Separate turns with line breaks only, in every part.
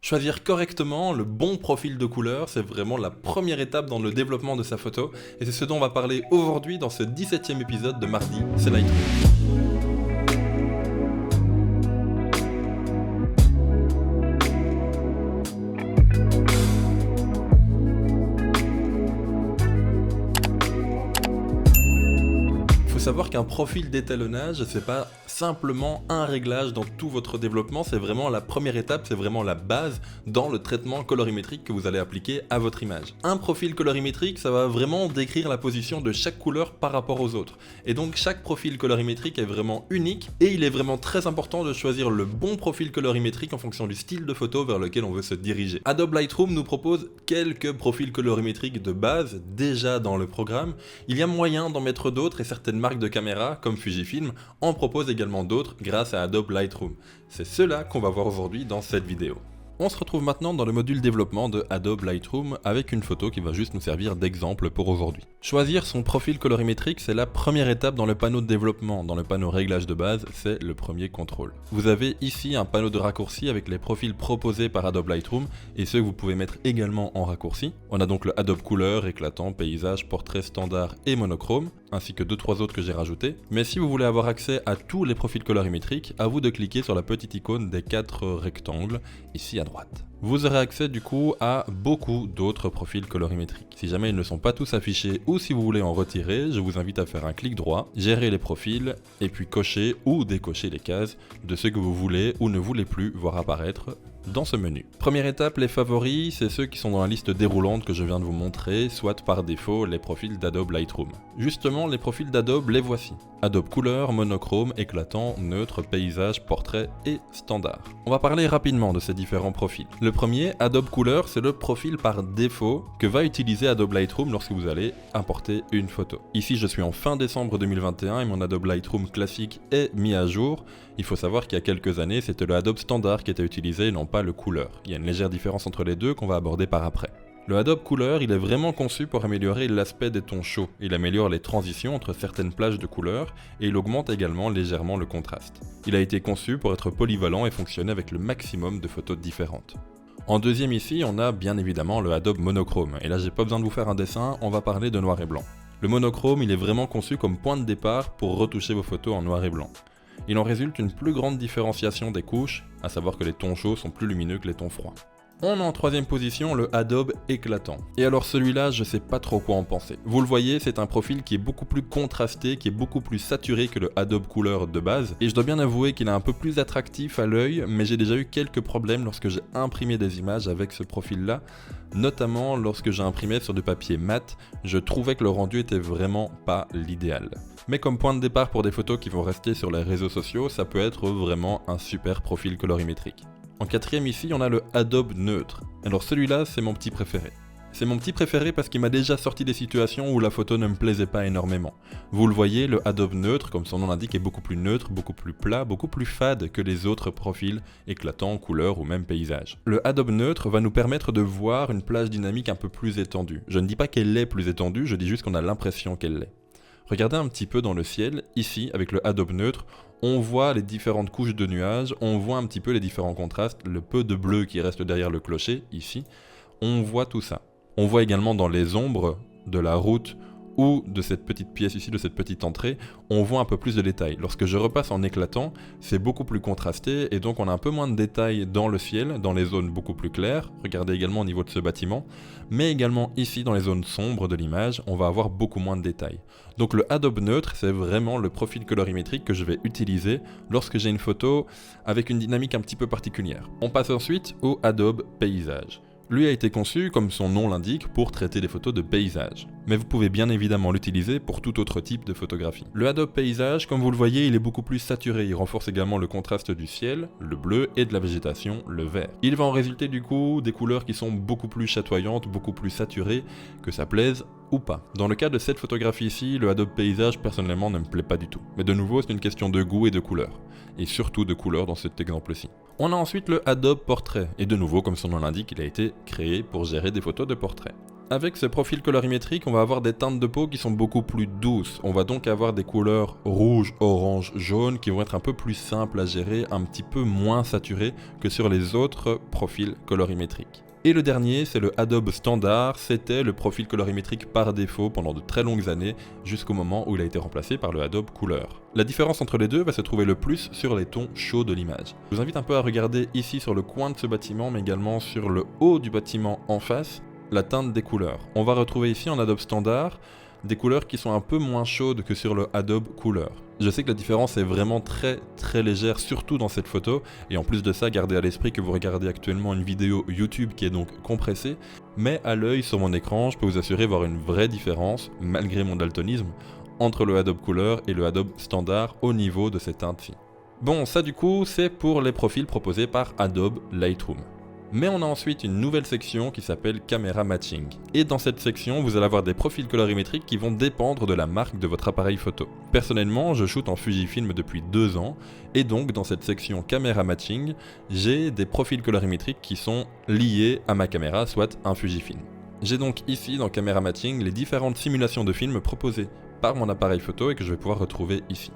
Choisir correctement le bon profil de couleur, c'est vraiment la première étape dans le développement de sa photo, et c'est ce dont on va parler aujourd'hui dans ce 17e épisode de Mardi, c'est Lightroom. Faut savoir qu'un profil d'étalonnage, c'est pas simplement un réglage dans tout votre développement, c'est vraiment la première étape, c'est vraiment la base dans le traitement colorimétrique que vous allez appliquer à votre image. Un profil colorimétrique, ça va vraiment décrire la position de chaque couleur par rapport aux autres. Et donc chaque profil colorimétrique est vraiment unique et il est vraiment très important de choisir le bon profil colorimétrique en fonction du style de photo vers lequel on veut se diriger. Adobe Lightroom nous propose quelques profils colorimétriques de base déjà dans le programme. Il y a moyen d'en mettre d'autres et certaines marques de caméra comme Fujifilm en proposent également d'autres grâce à Adobe Lightroom. C'est cela qu'on va voir aujourd'hui dans cette vidéo. On se retrouve maintenant dans le module développement de Adobe Lightroom avec une photo qui va juste nous servir d'exemple pour aujourd'hui. Choisir son profil colorimétrique, c'est la première étape dans le panneau de développement. Dans le panneau réglage de base, c'est le premier contrôle. Vous avez ici un panneau de raccourci avec les profils proposés par Adobe Lightroom et ceux que vous pouvez mettre également en raccourci. On a donc le Adobe couleur, éclatant, paysage, portrait standard et monochrome, ainsi que 2-3 autres que j'ai rajoutés. Mais si vous voulez avoir accès à tous les profils colorimétriques, à vous de cliquer sur la petite icône des 4 rectangles, ici à droite. Vous aurez accès du coup à beaucoup d'autres profils colorimétriques. Si jamais ils ne sont pas tous affichés ou si vous voulez en retirer, je vous invite à faire un clic droit, gérer les profils et puis cocher ou décocher les cases de ceux que vous voulez ou ne voulez plus voir apparaître dans ce menu. Première étape, les favoris, c'est ceux qui sont dans la liste déroulante que je viens de vous montrer, soit par défaut les profils d'Adobe Lightroom. Justement, les profils d'Adobe, les voici. Adobe couleur, monochrome, éclatant, neutre, paysage, portrait et standard. On va parler rapidement de ces différents profils. Le premier, Adobe couleur, c'est le profil par défaut que va utiliser Adobe Lightroom lorsque vous allez importer une photo. Ici, je suis en fin décembre 2021 et mon Adobe Lightroom classique est mis à jour. Il faut savoir qu'il y a quelques années, c'était le Adobe standard qui était utilisé et non pas le couleur. Il y a une légère différence entre les deux qu'on va aborder par après. Le Adobe couleur, il est vraiment conçu pour améliorer l'aspect des tons chauds. Il améliore les transitions entre certaines plages de couleurs et il augmente également légèrement le contraste. Il a été conçu pour être polyvalent et fonctionner avec le maximum de photos différentes. En deuxième ici, on a bien évidemment le Adobe monochrome. Et là, j'ai pas besoin de vous faire un dessin, on va parler de noir et blanc. Le monochrome, il est vraiment conçu comme point de départ pour retoucher vos photos en noir et blanc. Il en résulte une plus grande différenciation des couches, à savoir que les tons chauds sont plus lumineux que les tons froids. On a en troisième position le Adobe éclatant. Et alors celui-là, je sais pas trop quoi en penser. Vous le voyez, c'est un profil qui est beaucoup plus contrasté, qui est beaucoup plus saturé que le Adobe couleur de base. Et je dois bien avouer qu'il est un peu plus attractif à l'œil, mais j'ai déjà eu quelques problèmes lorsque j'ai imprimé des images avec ce profil-là. Notamment lorsque j'ai imprimé sur du papier mat, je trouvais que le rendu était vraiment pas l'idéal. Mais comme point de départ pour des photos qui vont rester sur les réseaux sociaux, ça peut être vraiment un super profil colorimétrique. En quatrième ici, on a le Adobe neutre. Alors celui-là, c'est mon petit préféré. C'est mon petit préféré parce qu'il m'a déjà sorti des situations où la photo ne me plaisait pas énormément. Vous le voyez, le Adobe neutre, comme son nom l'indique, est beaucoup plus neutre, beaucoup plus plat, beaucoup plus fade que les autres profils éclatants, couleurs ou même paysage. Le Adobe neutre va nous permettre de voir une plage dynamique un peu plus étendue. Je ne dis pas qu'elle est plus étendue, je dis juste qu'on a l'impression qu'elle l'est. Regardez un petit peu dans le ciel, ici, avec le Adobe neutre, on voit les différentes couches de nuages, on voit un petit peu les différents contrastes, le peu de bleu qui reste derrière le clocher, ici, on voit tout ça. On voit également dans les ombres de la route ou de cette petite pièce ici, de cette petite entrée, on voit un peu plus de détails. Lorsque je repasse en éclatant, c'est beaucoup plus contrasté et donc on a un peu moins de détails dans le ciel, dans les zones beaucoup plus claires. Regardez également au niveau de ce bâtiment, mais également ici dans les zones sombres de l'image, on va avoir beaucoup moins de détails. Donc le Adobe neutre, c'est vraiment le profil colorimétrique que je vais utiliser lorsque j'ai une photo avec une dynamique un petit peu particulière. On passe ensuite au Adobe paysage. Lui a été conçu, comme son nom l'indique, pour traiter des photos de paysage. Mais vous pouvez bien évidemment l'utiliser pour tout autre type de photographie. Le Adobe paysage, comme vous le voyez, il est beaucoup plus saturé. Il renforce également le contraste du ciel, le bleu, et de la végétation, le vert. Il va en résulter du coup des couleurs qui sont beaucoup plus chatoyantes, beaucoup plus saturées, que ça plaise ou pas. Dans le cas de cette photographie ici, le Adobe paysage personnellement ne me plaît pas du tout. Mais de nouveau, c'est une question de goût et de couleur. Et surtout de couleur dans cet exemple-ci. On a ensuite le Adobe portrait. Et de nouveau, comme son nom l'indique, il a été créé pour gérer des photos de portrait. Avec ce profil colorimétrique, on va avoir des teintes de peau qui sont beaucoup plus douces. On va donc avoir des couleurs rouge, orange, jaune qui vont être un peu plus simples à gérer, un petit peu moins saturées que sur les autres profils colorimétriques. Et le dernier, c'est le Adobe Standard, c'était le profil colorimétrique par défaut pendant de très longues années, jusqu'au moment où il a été remplacé par le Adobe Couleur. La différence entre les deux va se trouver le plus sur les tons chauds de l'image. Je vous invite un peu à regarder ici sur le coin de ce bâtiment, mais également sur le haut du bâtiment en face, la teinte des couleurs. On va retrouver ici en Adobe Standard des couleurs qui sont un peu moins chaudes que sur le Adobe Couleur. Je sais que la différence est vraiment très légère, surtout dans cette photo, et en plus de ça, gardez à l'esprit que vous regardez actuellement une vidéo YouTube qui est donc compressée, mais à l'œil sur mon écran, je peux vous assurer voir une vraie différence, malgré mon daltonisme, entre le Adobe Couleur et le Adobe Standard au niveau de ces teintes-ci. Bon, ça du coup, c'est pour les profils proposés par Adobe Lightroom. Mais on a ensuite une nouvelle section qui s'appelle Camera Matching. Et dans cette section, vous allez avoir des profils colorimétriques qui vont dépendre de la marque de votre appareil photo. Personnellement, je shoote en Fujifilm depuis 2 ans, et donc dans cette section Camera Matching, j'ai des profils colorimétriques qui sont liés à ma caméra, soit un Fujifilm. J'ai donc ici dans Camera Matching les différentes simulations de films proposées par mon appareil photo et que je vais pouvoir retrouver ici.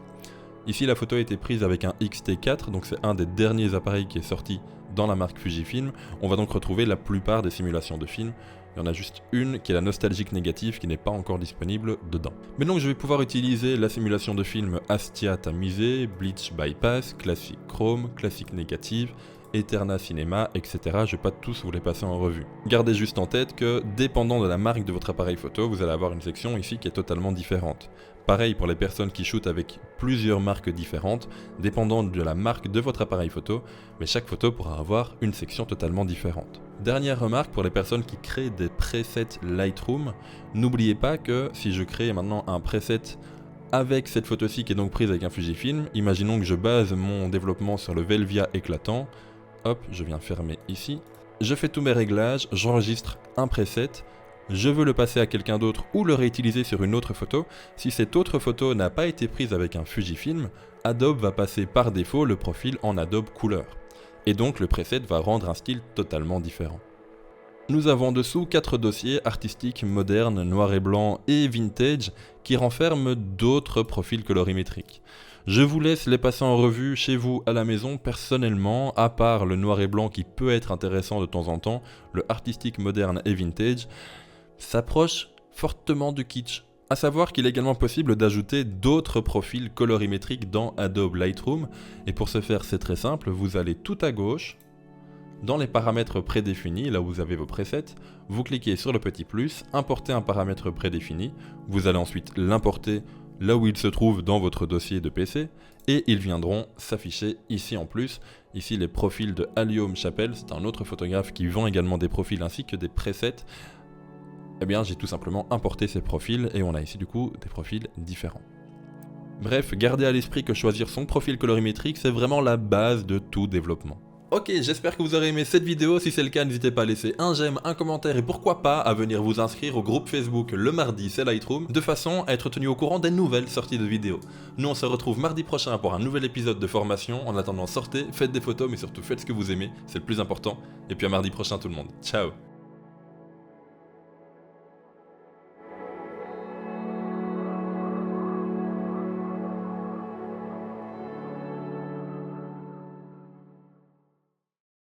Ici, la photo a été prise avec un X-T4, donc c'est un des derniers appareils qui est sorti dans la marque Fujifilm. On va donc retrouver la plupart des simulations de films. Il y en a juste une qui est la nostalgique négative qui n'est pas encore disponible dedans. Mais donc je vais pouvoir utiliser la simulation de film Astia Tamisé, Bleach Bypass, Classic Chrome, Classic Négative, Eterna Cinema, etc. Je ne vais pas tous vous les passer en revue. Gardez juste en tête que, dépendant de la marque de votre appareil photo, vous allez avoir une section ici qui est totalement différente. Pareil pour les personnes qui shootent avec plusieurs marques différentes, dépendant de la marque de votre appareil photo, mais chaque photo pourra avoir une section totalement différente. Dernière remarque pour les personnes qui créent des presets Lightroom, n'oubliez pas que si je crée maintenant un preset avec cette photo-ci qui est donc prise avec un Fujifilm, imaginons que je base mon développement sur le Velvia éclatant, hop, je viens fermer ici, je fais tous mes réglages, j'enregistre un preset, je veux le passer à quelqu'un d'autre ou le réutiliser sur une autre photo. Si cette autre photo n'a pas été prise avec un Fujifilm, Adobe va passer par défaut le profil en Adobe Couleur. Et donc le preset va rendre un style totalement différent. Nous avons en dessous 4 dossiers artistiques, modernes, noir et blanc et vintage qui renferment d'autres profils colorimétriques. Je vous laisse les passer en revue chez vous à la maison. Personnellement, à part le noir et blanc qui peut être intéressant de temps en temps, le artistique, moderne et vintage s'approche fortement du kitsch. A savoir qu'il est également possible d'ajouter d'autres profils colorimétriques dans Adobe Lightroom, et pour ce faire c'est très simple, vous allez tout à gauche, dans les paramètres prédéfinis, là où vous avez vos presets, vous cliquez sur le petit plus, importer un paramètre prédéfini, vous allez ensuite l'importer là où il se trouve dans votre dossier de PC, et ils viendront s'afficher ici en plus. Ici les profils de Allium Chappelle, c'est un autre photographe qui vend également des profils ainsi que des presets. Eh bien j'ai tout simplement importé ces profils et on a ici du coup des profils différents. Bref, gardez à l'esprit que choisir son profil colorimétrique c'est vraiment la base de tout développement. Ok, j'espère que vous aurez aimé cette vidéo, si c'est le cas n'hésitez pas à laisser un j'aime, un commentaire et pourquoi pas à venir vous inscrire au groupe Facebook Le Mardi c'est Lightroom de façon à être tenu au courant des nouvelles sorties de vidéos. Nous on se retrouve mardi prochain pour un nouvel épisode de formation, en attendant sortez, faites des photos mais surtout faites ce que vous aimez, c'est le plus important, et puis à mardi prochain tout le monde, ciao.